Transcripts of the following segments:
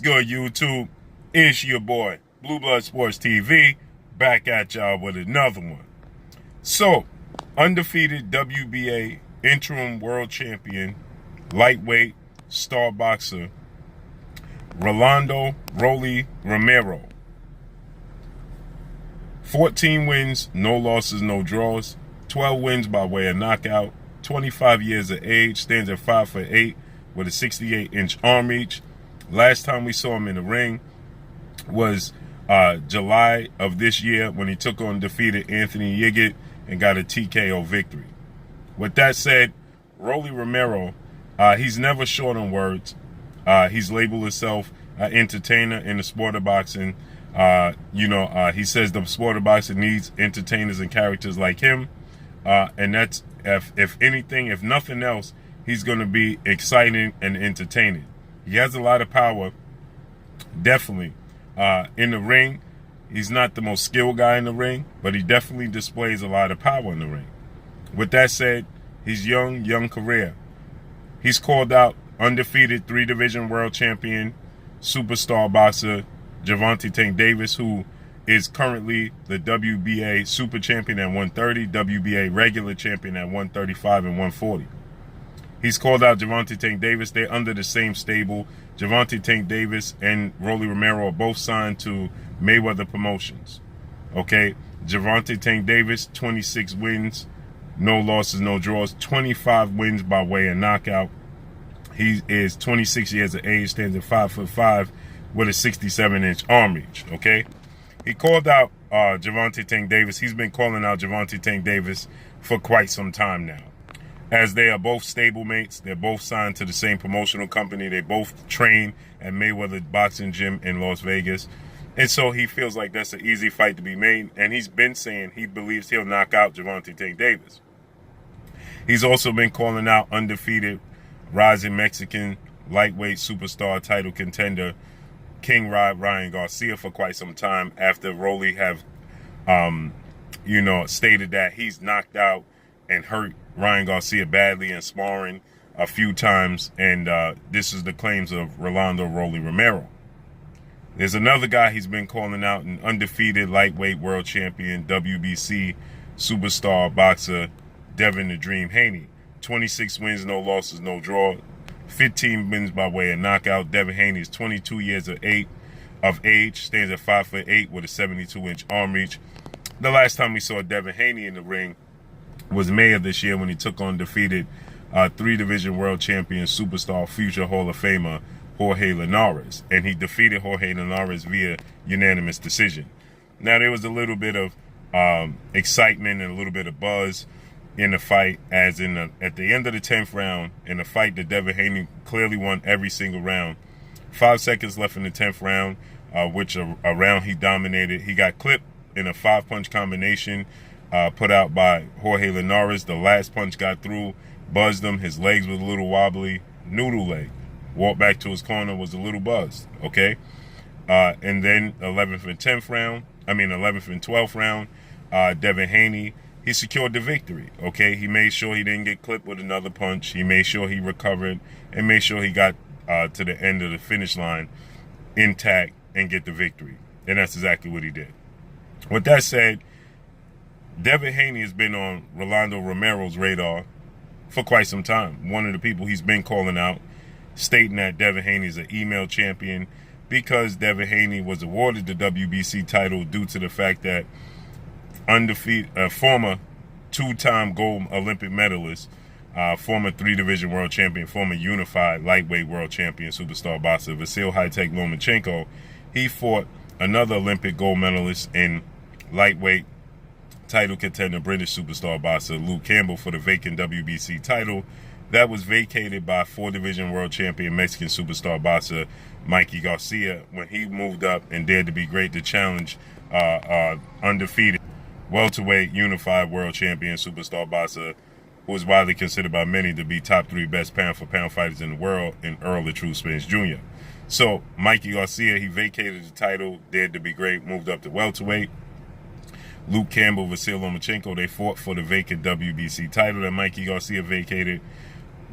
good, YouTube? It's your boy, Blue Blood Sports TV, back at y'all with another one. So, undefeated WBA interim world champion, lightweight star boxer, Rolando Romero. 14 wins, no losses, no draws. 12 wins by way of knockout. 25 years of age, stands at 5'8" with a 68-inch arm reach. Last time we saw him in the ring was July of this year when he took on defeated Anthony Yiggett and got a TKO victory. With that said, Rolly Romero, he's never short on words. He's labeled himself an entertainer in the sport of boxing. He says the sport of boxing needs entertainers and characters like him. And that's, if anything, if nothing else, he's going to be exciting and entertaining. He has a lot of power, definitely. In the ring, he's not the most skilled guy in the ring, but he definitely displays a lot of power in the ring. With that said, he's young career. He's called out undefeated 3-division world champion, superstar boxer, Gervonta Tank Davis, who is currently the WBA super champion at 130, WBA regular champion at 135 and 140. He's called out Gervonta Tank Davis. They're under the same stable. Gervonta Tank Davis and Rolly Romero are both signed to Mayweather Promotions. Okay, Gervonta Tank Davis, 26 wins, no losses, no draws, 25 wins by way of knockout. He is 26 years of age, stands at 5'5" with a 67-inch arm reach. Okay, he called out Gervonta Tank Davis. He's been calling out Gervonta Tank Davis for quite some time now, as they are both stablemates. They're both signed to the same promotional company. They both train at Mayweather Boxing Gym in Las Vegas. And so he feels like that's an easy fight to be made. And he's been saying he believes he'll knock out Gervonta Tank Davis. He's also been calling out undefeated rising Mexican lightweight superstar title contender King Ryan Garcia for quite some time, after Rolly have, stated that he's knocked out and hurt Ryan Garcia badly in sparring a few times. And this is the claims of Rolando Rolly Romero. There's another guy he's been calling out, an undefeated lightweight world champion, WBC superstar boxer, Devin the Dream Haney. 26 wins, no losses, no draw. 15 wins by way of knockout. Devin Haney is 22 years of age, stands at 5'8" with a 72-inch arm reach. The last time we saw Devin Haney in the ring was May of this year when he took on defeated 3-division world champion, superstar, future Hall of Famer Jorge Linares. And he defeated Jorge Linares via unanimous decision. Now, there was a little bit of excitement and a little bit of buzz in the fight, as at the end of the 10th round, in a fight that Devin Haney clearly won every single round. 5 seconds left in the 10th round, which a round he dominated. He got clipped in a 5-punch combination put out by Jorge Linares. The last punch got through, buzzed him. His legs were a little wobbly, noodle leg. Walked back to his corner, was a little buzzed, okay? And then 11th and 12th round, Devin Haney, he secured the victory, okay? He made sure he didn't get clipped with another punch. He made sure he recovered and made sure he got to the end of the finish line intact and get the victory. And that's exactly what he did. With that said, Devin Haney has been on Rolando Romero's radar for quite some time. One of the people he's been calling out, stating that Devin Haney is an email champion because Devin Haney was awarded the WBC title due to the fact that former 2-time gold Olympic medalist, former 3-division world champion, former unified lightweight world champion, superstar boxer Vasyl High-Tech Lomachenko, he fought another Olympic gold medalist in lightweight title contender British superstar boxer Luke Campbell for the vacant WBC title. That was vacated by 4-division world champion Mexican superstar boxer Mikey Garcia when he moved up and dared to be great to challenge undefeated welterweight unified world champion superstar boxer, who is widely considered by many to be top 3 best pound-for-pound fighters in the world, in Earl the True Spence Jr. So Mikey Garcia, he vacated the title, dared to be great, moved up to welterweight. Luke Campbell, Vasyl Lomachenko, they fought for the vacant WBC title that Mikey Garcia vacated.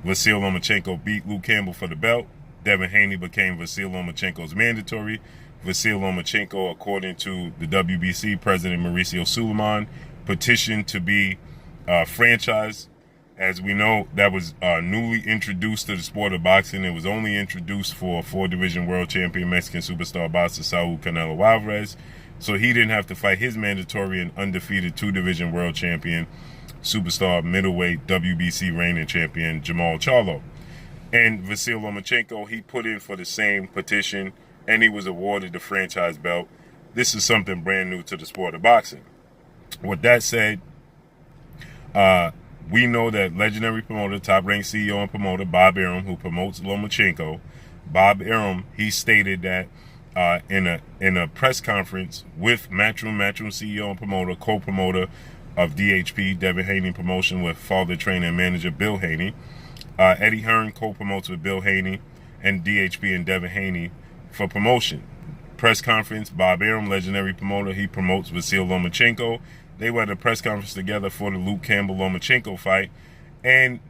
Vasyl Lomachenko beat Luke Campbell for the belt. Devin Haney became Vasyl Lomachenko's mandatory. Vasyl Lomachenko, according to the WBC president Mauricio Suleiman, petitioned to be franchised. As we know, that was newly introduced to the sport of boxing. It was only introduced for 4-division world champion Mexican superstar boxer Saul Canelo Alvarez. So he didn't have to fight his mandatory and undefeated 2-division world champion superstar middleweight WBC reigning champion Jamal Charlo. And Vasyl Lomachenko, he put in for the same petition, and he was awarded the franchise belt. This is something brand new to the sport of boxing. With that said, we know that legendary promoter, top-ranked CEO and promoter Bob Arum, who promotes Lomachenko, Bob Arum, he stated that in a press conference with Matchroom CEO and promoter, co-promoter of DHP, Devin Haney Promotion, with father, trainer, and manager Bill Haney. Eddie Hearn co-promotes with Bill Haney and DHP and Devin Haney for promotion. Press conference, Bob Arum, legendary promoter, he promotes Vasyl Lomachenko. They were at a press conference together for the Luke Campbell-Lomachenko fight. And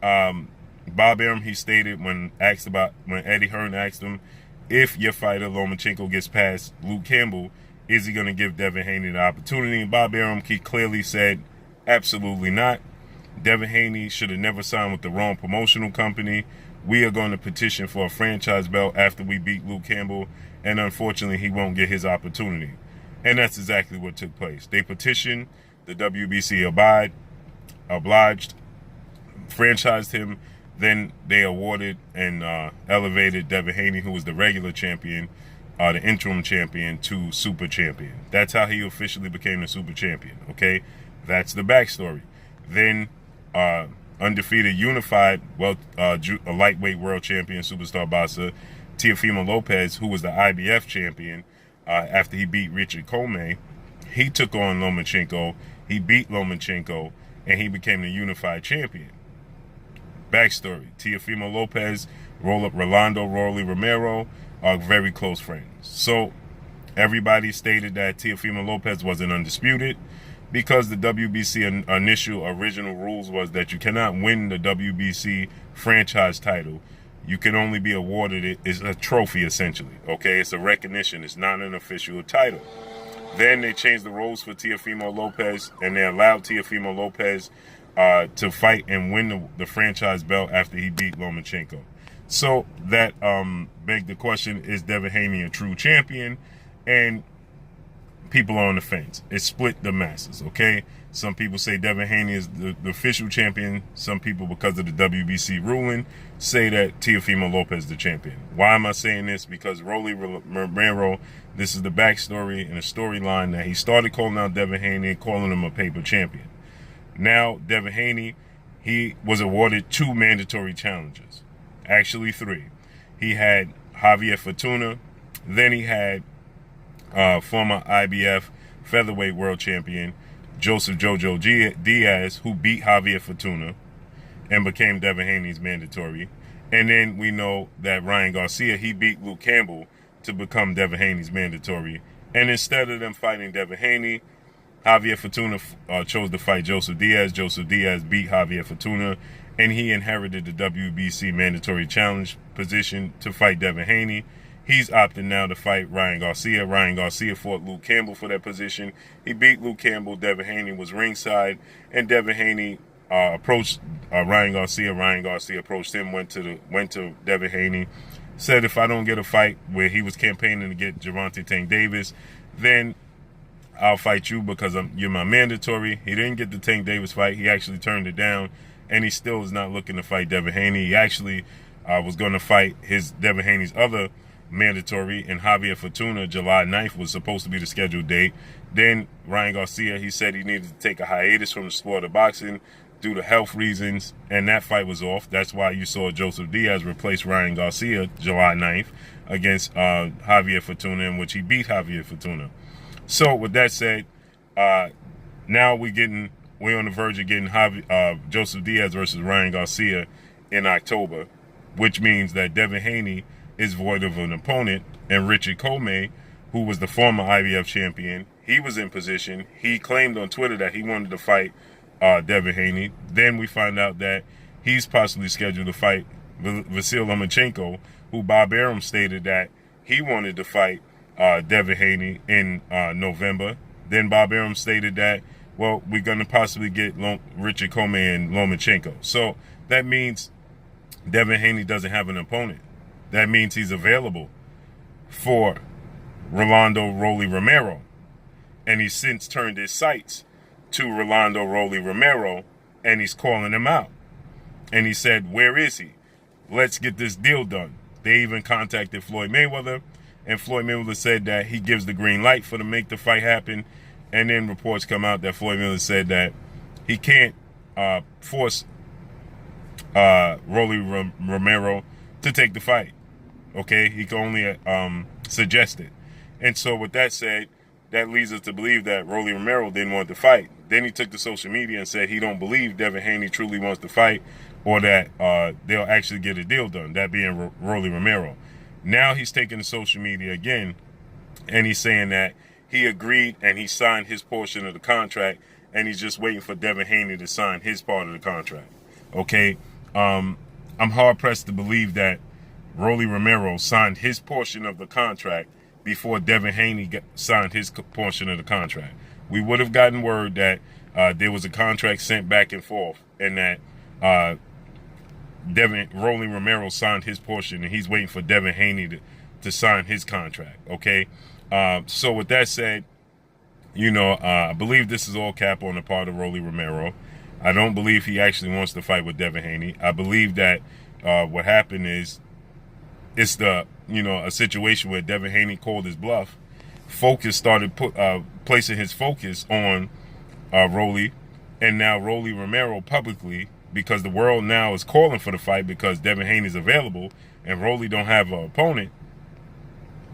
Bob Arum, he stated when Eddie Hearn asked him, if your fighter Lomachenko gets past Luke Campbell, is he going to give Devin Haney the opportunity? And Bob Arum, he clearly said, absolutely not. Devin Haney should have never signed with the wrong promotional company. We are going to petition for a franchise belt after we beat Luke Campbell, and unfortunately, he won't get his opportunity. And that's exactly what took place. They petitioned, the WBC obliged, franchised him, then they awarded and elevated Devin Haney, who was the regular champion, the interim champion, to super champion. That's how he officially became the super champion, okay? That's the backstory. Then undefeated, unified, a lightweight world champion, superstar boxer, Teofimo Lopez, who was the IBF champion, after he beat Richard Comey, he took on Lomachenko, he beat Lomachenko, and he became the unified champion. Backstory, Teofimo Lopez, Rolando, Romero are very close friends. So everybody stated that Teofimo Lopez wasn't undisputed because the WBC initial original rules was that you cannot win the WBC franchise title. You can only be awarded it. It's a trophy, essentially. Okay, it's a recognition. It's not an official title. Then they changed the rules for Teofimo Lopez, and they allowed Teofimo Lopez to fight and win the franchise belt after he beat Lomachenko. So that begged the question, is Devin Haney a true champion? And people are on the fence. It split the masses, okay? Some people say Devin Haney is the official champion. Some people, because of the WBC ruling, say that Teofimo Lopez is the champion. Why am I saying this? Because Romero, this is the backstory and a storyline that he started calling out Devin Haney and calling him a paper champion. Now, Devin Haney, he was awarded 2 mandatory challenges. Actually 3. He had Javier Fortuna. Then he had former IBF featherweight world champion Joseph Jojo Diaz, who beat Javier Fortuna and became Devin Haney's mandatory. And then we know that Ryan Garcia, he beat Luke Campbell to become Devin Haney's mandatory. And instead of them fighting Devin Haney, Javier Fortuna chose to fight Joseph Diaz. Joseph Diaz beat Javier Fortuna, and he inherited the WBC mandatory challenge position to fight Devin Haney. He's opting now to fight Ryan Garcia. Ryan Garcia fought Luke Campbell for that position. He beat Luke Campbell. Devin Haney was ringside, and Devin Haney approached Ryan Garcia. Ryan Garcia approached him, went to Devin Haney, said, if I don't get a fight where he was campaigning to get Gervonta Tank Davis, then I'll fight you because you're my mandatory. He didn't get the Tank Davis fight. He actually turned it down, and he still is not looking to fight Devin Haney. He actually was going to fight Devin Haney's other mandatory, and Javier Fortuna. July 9th was supposed to be the scheduled date. Then Ryan Garcia, he said he needed to take a hiatus from the sport of boxing due to health reasons, and that fight was off. That's why you saw Joseph Diaz replace Ryan Garcia July 9th against Javier Fortuna, in which he beat Javier Fortuna. So with that said, now we're on the verge of getting Joseph Diaz versus Ryan Garcia in October, which means that Devin Haney is void of an opponent, and Richard Comey, who was the former IBF champion, he was in position. He claimed on Twitter that he wanted to fight Devin Haney. Then we find out that he's possibly scheduled to fight Vasyl Lomachenko, who Bob Arum stated that he wanted to fight Devin Haney in November. Then Bob Arum stated that, well, we're going to possibly get Richard Comey and Lomachenko. So that means Devin Haney doesn't have an opponent. That means he's available for Rolando Romero. And he's since turned his sights to Rolando Romero, and he's calling him out. And he said, where is he? Let's get this deal done. They even contacted Floyd Mayweather, and Floyd Mayweather said that he gives the green light for to make the fight happen. And then reports come out that Floyd Mayweather said that he can't force Romero to take the fight. Okay, he can only suggest it. And so with that said, that leads us to believe that Rolly Romero didn't want to fight. Then he took to social media and said he don't believe Devin Haney truly wants to fight, or that they'll actually get a deal done, that being Rolly Romero. Now he's taking to social media again, and he's saying that he agreed and he signed his portion of the contract, and he's just waiting for Devin Haney to sign his part of the contract. Okay, I'm hard-pressed to believe that Rolly Romero signed his portion of the contract before Devin Haney signed his portion of the contract. We would have gotten word that there was a contract sent back and forth, and that Rolly Romero signed his portion, and he's waiting for Devin Haney to sign his contract. Okay, so with that said, you know, I believe this is all cap on the part of Rolly Romero. I don't believe he actually wants to fight with Devin Haney. I believe that what happened is it's a situation where Devin Haney called his bluff. Focus started placing his focus on Rolly, and now Rolly Romero publicly, because the world now is calling for the fight because Devin Haney is available and Rolly don't have an opponent,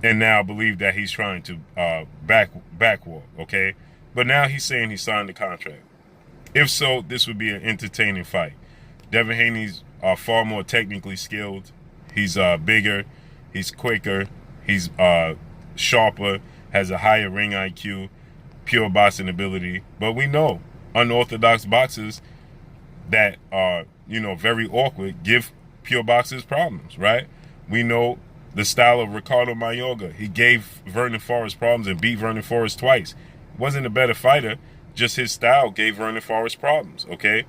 and now believe that he's trying to backwalk. Okay, but now he's saying he signed the contract. If so, this would be an entertaining fight. Devin Haney's far more technically skilled. He's bigger, he's quicker, he's sharper, has a higher ring IQ, pure boxing ability. But we know unorthodox boxers that are, very awkward give pure boxers problems, right? We know the style of Ricardo Mayorga. He gave Vernon Forrest problems and beat Vernon Forrest twice. Wasn't a better fighter, just his style gave Vernon Forrest problems, okay?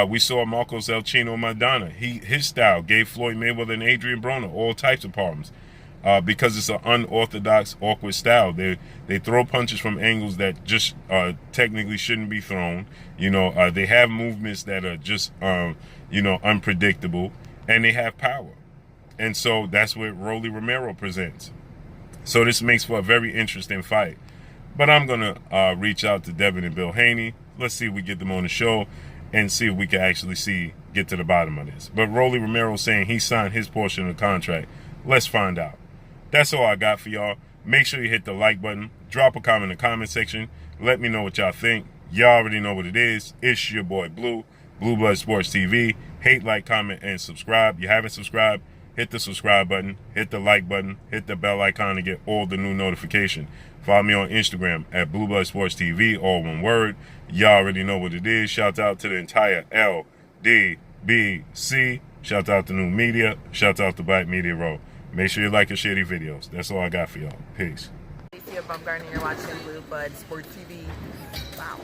We saw Marcos El Chino Maidana. His style gave Floyd Mayweather and Adrian Broner all types of problems because it's an unorthodox, awkward style. They throw punches from angles that just technically shouldn't be thrown. They have movements that are just unpredictable, and they have power. And so that's what Rolly Romero presents. So this makes for a very interesting fight. But I'm going to reach out to Devin and Bill Haney. Let's see if we get them on the show and see if we can actually get to the bottom of this. But Rolly Romero saying he signed his portion of the contract. Let's find out. That's all I got for y'all. Make sure you hit the like button. Drop a comment in the comment section. Let me know what y'all think. Y'all already know what it is. It's your boy Blue Blood Sports TV. Hate, like, comment, and subscribe. You haven't subscribed? Hit the subscribe button. Hit the like button. Hit the bell icon to get all the new notifications. Follow me on Instagram at Blue Blood Sports TV, all one word. Y'all already know what it is. Shout out to the entire LDBC. Shout out to New Media. Shout out to Black Media Row. Make sure you like and share these videos. That's all I got for y'all. Peace. You're watching Blue Blood Sports TV. Wow.